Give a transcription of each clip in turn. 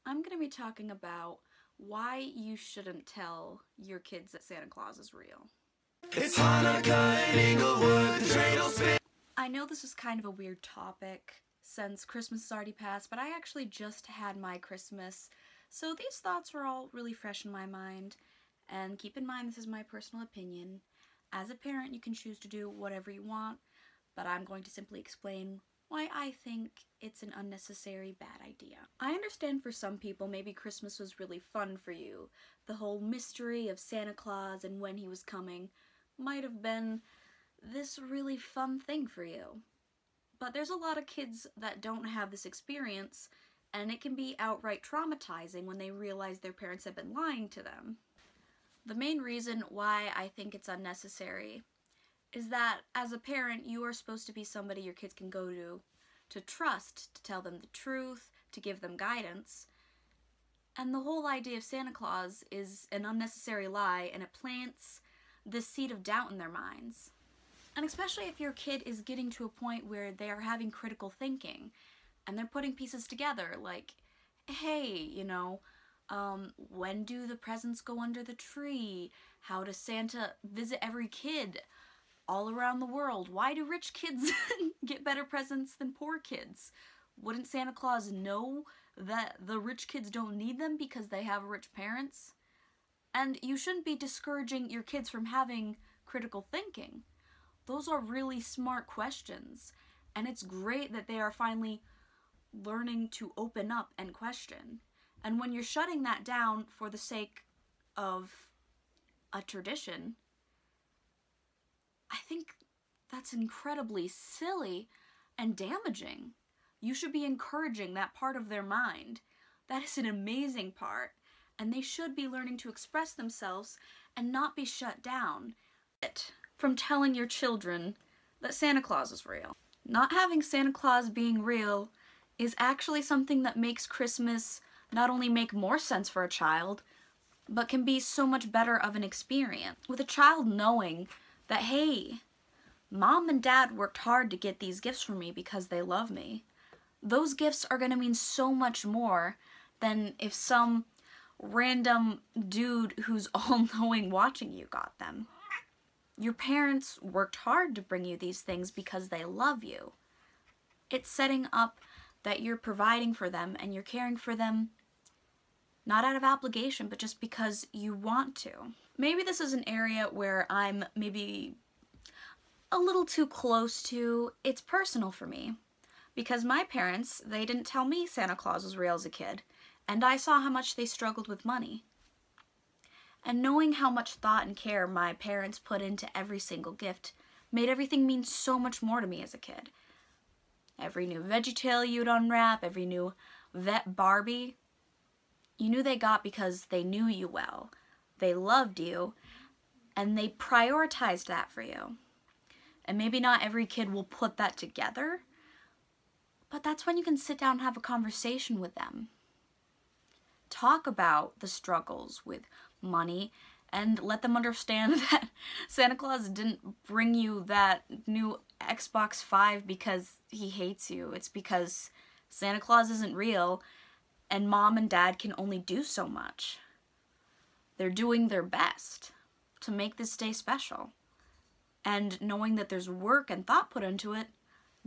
I'm going to be talking about why you shouldn't tell your kids that Santa Claus is real. It's Hanukkah in Inglewood, the dreidel spin. I know this is kind of a weird topic since Christmas has already passed, but I actually just had my Christmas, so these thoughts were all really fresh in my mind. And keep in mind, this is my personal opinion. As a parent, you can choose to do whatever you want, but I'm going to simply explain why I think it's an unnecessary bad idea. I understand for some people maybe Christmas was really fun for you. The whole mystery of Santa Claus and when he was coming might have been this really fun thing for you. But there's a lot of kids that don't have this experience, and it can be outright traumatizing when they realize their parents have been lying to them. The main reason why I think it's unnecessary is that as a parent, you are supposed to be somebody your kids can go to trust, to tell them the truth, to give them guidance. And the whole idea of Santa Claus is an unnecessary lie, and it plants this seed of doubt in their minds. And especially if your kid is getting to a point where they are having critical thinking, and they're putting pieces together, like, hey, when do the presents go under the tree? How does Santa visit every kid all around the world? Why do rich kids get better presents than poor kids? Wouldn't Santa Claus know that the rich kids don't need them because they have rich parents? And you shouldn't be discouraging your kids from having critical thinking. Those are really smart questions, and it's great that they are finally learning to open up and question. And when you're shutting that down for the sake of a tradition, I think that's incredibly silly and damaging. You should be encouraging that part of their mind. That is an amazing part, and they should be learning to express themselves and not be shut down from telling your children that Santa Claus is real. Not having Santa Claus being real is actually something that makes Christmas not only make more sense for a child, but can be so much better of an experience. With a child knowing that, hey, Mom and Dad worked hard to get these gifts for me because they love me, those gifts are going to mean so much more than if some random dude who's all-knowing watching you got them. Your parents worked hard to bring you these things because they love you. It's setting up that you're providing for them and you're caring for them not out of obligation, but just because you want to. Maybe this is an area where I'm maybe a little too close to. It's personal for me, because my parents, they didn't tell me Santa Claus was real as a kid, and I saw how much they struggled with money. And knowing how much thought and care my parents put into every single gift made everything mean so much more to me as a kid. Every new VeggieTale you'd unwrap, every new vet Barbie, you knew they got because they knew you well, they loved you, and they prioritized that for you. And maybe not every kid will put that together, but that's when you can sit down and have a conversation with them. Talk about the struggles with money and let them understand that Santa Claus didn't bring you that new Xbox 5 because he hates you. It's because Santa Claus isn't real and Mom and Dad can only do so much. They're doing their best to make this day special. And knowing that there's work and thought put into it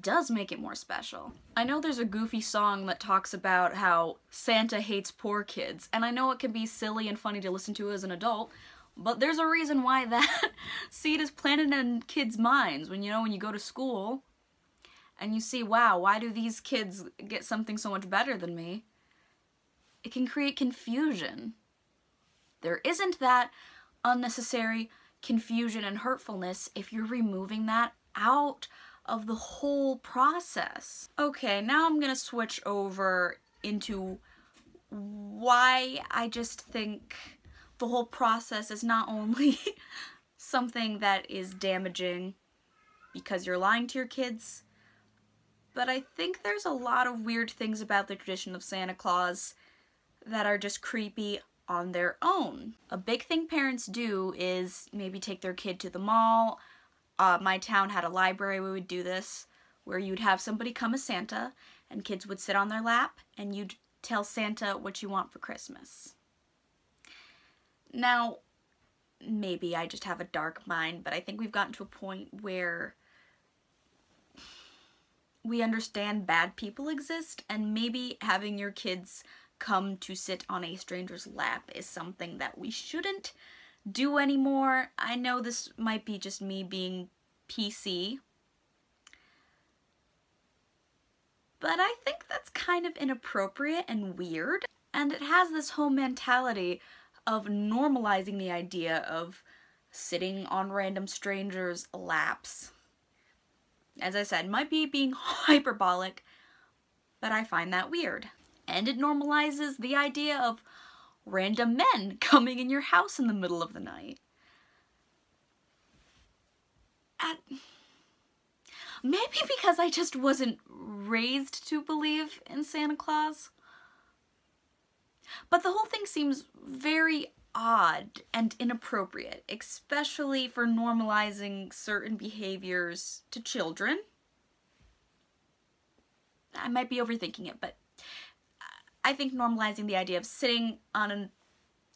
does make it more special. I know there's a goofy song that talks about how Santa hates poor kids, and I know it can be silly and funny to listen to as an adult, but there's a reason why that seed is planted in kids' minds. When you go to school and you see, wow, why do these kids get something so much better than me? It can create confusion. There isn't that unnecessary confusion and hurtfulness if you're removing that out of the whole process. Okay, now I'm gonna switch over into why I just think the whole process is not only something that is damaging because you're lying to your kids, but I think there's a lot of weird things about the tradition of Santa Claus that are just creepy on their own. A big thing parents do is maybe take their kid to the mall. My town had a library where we would do this, where you'd have somebody come as Santa, and kids would sit on their lap, and you'd tell Santa what you want for Christmas. Now, maybe I just have a dark mind, but I think we've gotten to a point where we understand bad people exist, and maybe having your kids come to sit on a stranger's lap is something that we shouldn't do anymore. I know this might be just me being PC, but I think that's kind of inappropriate and weird, and it has this whole mentality of normalizing the idea of sitting on random strangers' laps. As I said, might be being hyperbolic, but I find that weird. And it normalizes the idea of random men coming in your house in the middle of the night. Maybe because I just wasn't raised to believe in Santa Claus. But the whole thing seems very odd and inappropriate, especially for normalizing certain behaviors to children. I might be overthinking it, but I think normalizing the idea of sitting on an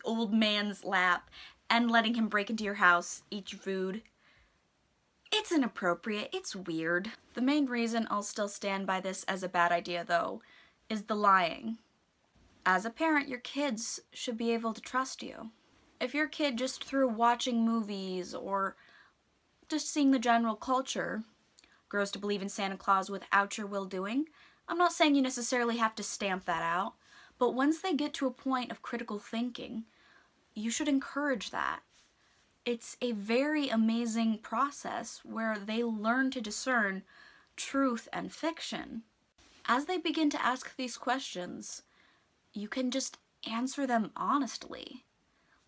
old man's lap and letting him break into your house, eat your food, it's inappropriate, it's weird. The main reason I'll still stand by this as a bad idea, though, is the lying. As a parent, your kids should be able to trust you. If your kid, just through watching movies or just seeing the general culture, grows to believe in Santa Claus without your will doing, I'm not saying you necessarily have to stamp that out, but once they get to a point of critical thinking, you should encourage that. It's a very amazing process where they learn to discern truth and fiction. As they begin to ask these questions, you can just answer them honestly.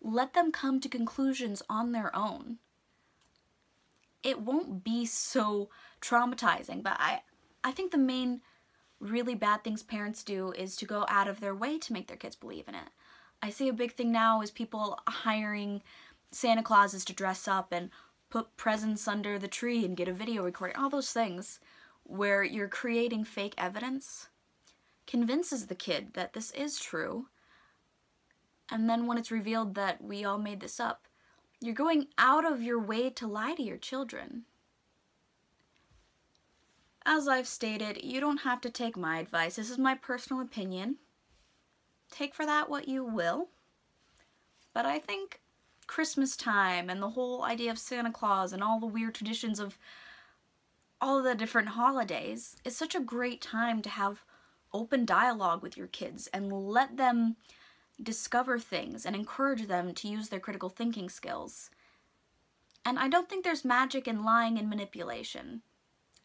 Let them come to conclusions on their own. It won't be so traumatizing, but I think the main really bad things parents do is to go out of their way to make their kids believe in it. I see a big thing now is people hiring Santa Clauses to dress up and put presents under the tree and get a video recording, all those things where you're creating fake evidence convinces the kid that this is true, and then when it's revealed that we all made this up, you're going out of your way to lie to your children. As I've stated, you don't have to take my advice. This is my personal opinion. Take for that what you will. But I think Christmas time and the whole idea of Santa Claus and all the weird traditions of all the different holidays is such a great time to have open dialogue with your kids and let them discover things and encourage them to use their critical thinking skills. And I don't think there's magic in lying and manipulation.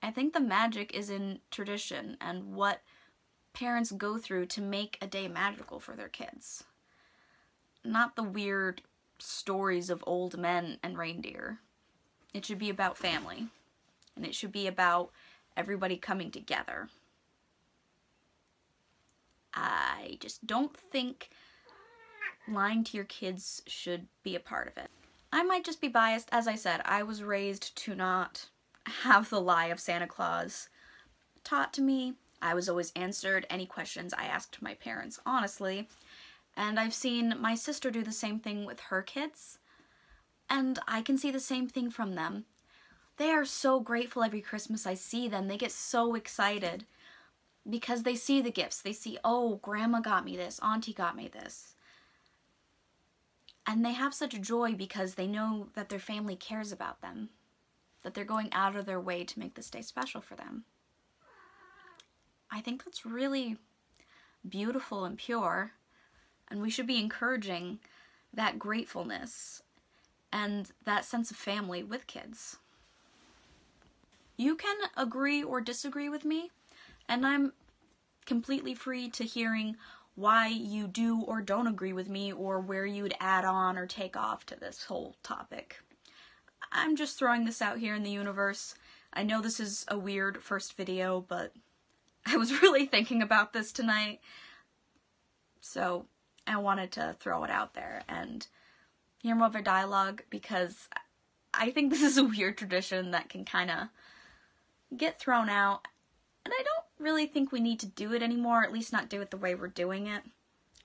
I think the magic is in tradition and what parents go through to make a day magical for their kids. Not the weird stories of old men and reindeer. It should be about family, and it should be about everybody coming together. I just don't think lying to your kids should be a part of it. I might just be biased. As I said, I was raised to not have the lie of Santa Claus taught to me. I was always answered any questions I asked my parents, honestly. And I've seen my sister do the same thing with her kids, and I can see the same thing from them. They are so grateful every Christmas I see them. They get so excited because they see the gifts. They see, oh, Grandma got me this, Auntie got me this. And they have such joy because they know that their family cares about them, that they're going out of their way to make this day special for them. I think that's really beautiful and pure, and we should be encouraging that gratefulness and that sense of family with kids. You can agree or disagree with me, and I'm completely free to hearing why you do or don't agree with me, or where you would add on or take off to this whole topic. I'm just throwing this out here in the universe. I know this is a weird first video, but I was really thinking about this tonight, so I wanted to throw it out there and hear more of a dialogue, because I think this is a weird tradition that can kind of get thrown out, and I don't really think we need to do it anymore, at least not do it the way we're doing it.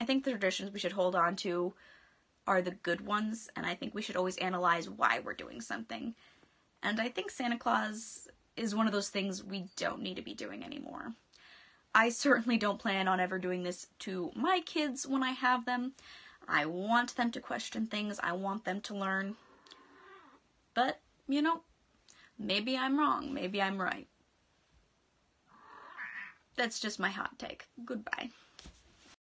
I think the traditions we should hold on to are the good ones, and I think we should always analyze why we're doing something. And I think Santa Claus is one of those things we don't need to be doing anymore. I certainly don't plan on ever doing this to my kids when I have them. I want them to question things, I want them to learn. But, you know, maybe I'm wrong, maybe I'm right. That's just my hot take. Goodbye.